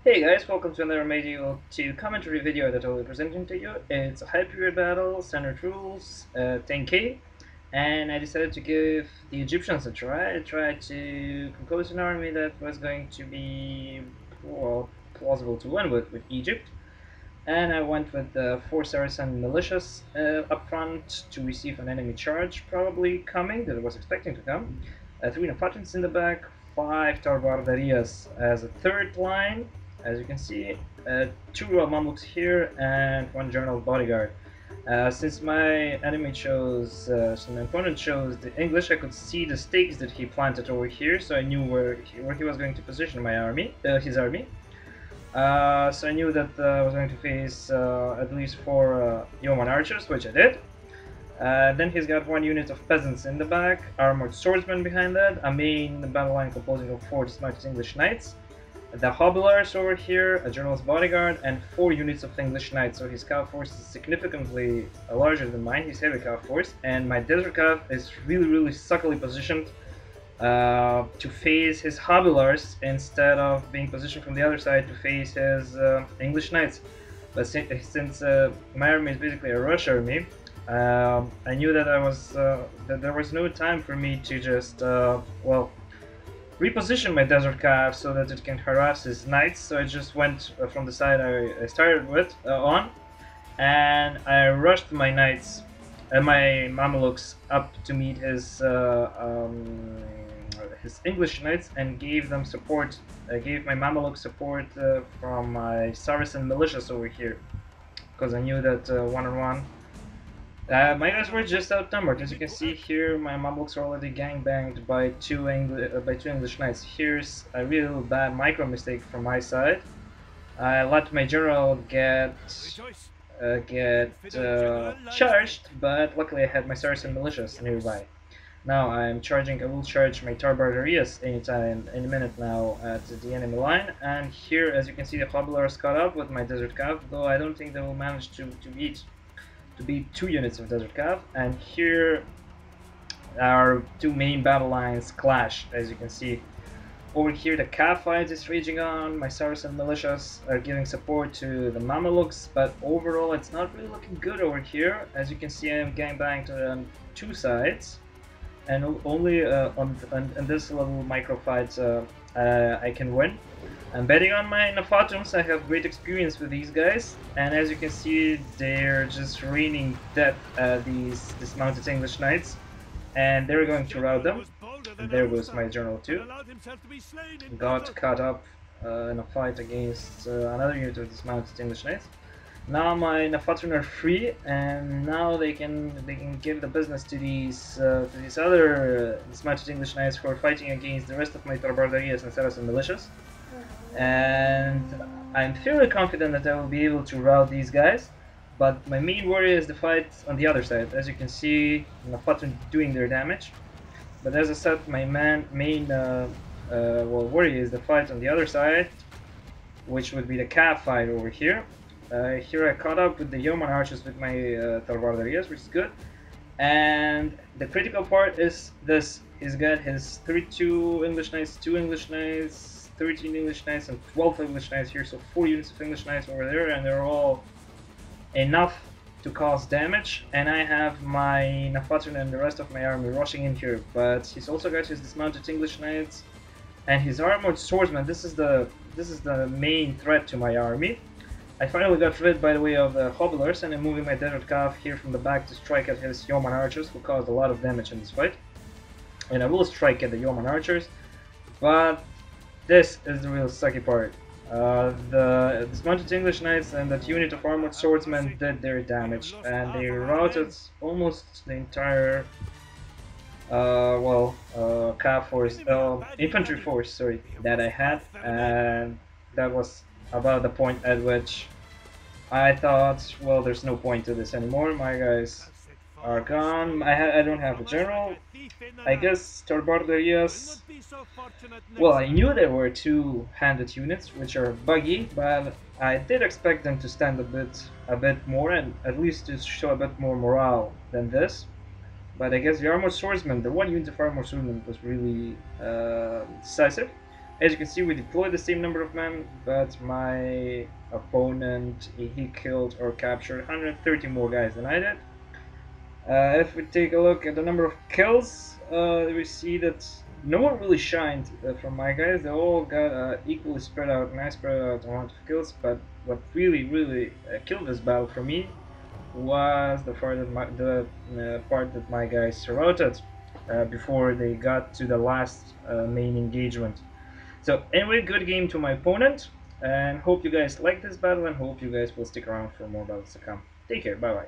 Hey guys, welcome to another Medieval 2 commentary video that I'll be presenting to you. It's a high period battle, standard rules, 10k, and I decided to give the Egyptians a try. I tried to compose an army that was going to be, well, plausible to win with Egypt, and I went with the 4 Saracen Militias up front to receive an enemy charge probably coming, that I was expecting to come, 3 Naffatuns in the back, 5 Tarbardariyyas as a third line, as you can see, 2 Royal Mamluks here, and 1 General Bodyguard. Since my my opponent chose the English, I could see the stakes that he planted over here, so I knew where he was going to position my army, his army. So I knew that I was going to face at least 4 yeoman archers, which I did. Then he's got 1 unit of peasants in the back, armored swordsmen behind that, a main battle line composing of 4 dismounted English knights, the hobblers over here, a general's bodyguard, and 4 units of English knights. So his cav force is significantly larger than mine, his heavy cav force, and my desert cav is really suckily positioned to face his hobblers instead of being positioned from the other side to face his English knights. But since my army is basically a rush army, I knew that that there was no time for me to just reposition my desert cav so that it can harass his knights. So I just went from the side I started with on, and I rushed my knights and my Mamluks up to meet his English knights and gave them support. I gave my Mamluk support from my Saracen Militias over here, because I knew that one-on-one my guys were just outnumbered. As you can see here, my Mamluks are already gangbanged by two English knights. Here's a real bad micro mistake from my side. I let my general get charged, but luckily I had my Saracen Militias nearby. Now I will charge my Tarbardariyyas anytime, any minute now at the enemy line, and here as you can see the hobblers caught up with my Desert Cav, though I don't think they will manage to beat 2 units of Desert Cav, and here our 2 main battle lines clash. As you can see over here the Cav fight is raging on, my Saracen Militias are giving support to the Mamluks, but overall it's not really looking good over here. As you can see I am gangbanged on 2 sides, and only on this little micro fight I can win. I'm betting on my Naffatuns. I have great experience with these guys, and as you can see they're just raining death at these dismounted English knights, and they're going to rout them. And there goes my general too. Got caught up in a fight against another unit of dismounted English knights. Now my Naffatun are free, and now they can give the business to these other dismounted English knights who are fighting against the rest of my Tarbardariyyas and Saracen Militias. And I'm fairly confident that I will be able to rout these guys, but my main worry is the fight on the other side. As you can see, Naffatun doing their damage, but as I said, my main worry is the fight on the other side, which would be the Cav fight over here. Here I caught up with the yeoman archers with my Tarbardariyyas, which is good. And the critical part is this: he's got his 32 English knights, 2 English knights, 13 English knights, and 12 English knights here, so 4 units of English knights over there, and they're all enough to cause damage. And I have my Naffatun and the rest of my army rushing in here, but he's also got his dismounted English knights and his armored swordsman. This is the main threat to my army. I finally got rid, by the way, of the hobblers, and I'm moving my Desert Cav here from the back to strike at his yeoman archers, who caused a lot of damage in this fight. And I will strike at the yeoman archers, but this is the real sucky part. The dismounted English knights and that unit of armored swordsmen did their damage, and they routed almost the entire cav force, infantry force, sorry, that I had, and that was about the point at which I thought, well, there's no point to this anymore. My guys are gone. I don't have a general. I guess Tarbardariyyas. Well, I knew there were 2-handed units, which are buggy, but I did expect them to stand a bit more, and at least to show a bit more morale than this. But I guess the armored swordsman, the 1 unit of armored swordsman, was really decisive. As you can see, we deployed the same number of men, but my opponent, he killed or captured 130 more guys than I did. If we take a look at the number of kills, we see that no one really shined from my guys. They all got equally spread out, nice spread out amount of kills. But what really killed this battle for me was the part that my guys surrounded before they got to the last main engagement. So anyway, good game to my opponent, and hope you guys like this battle, and hope you guys will stick around for more battles to come. Take care, bye bye.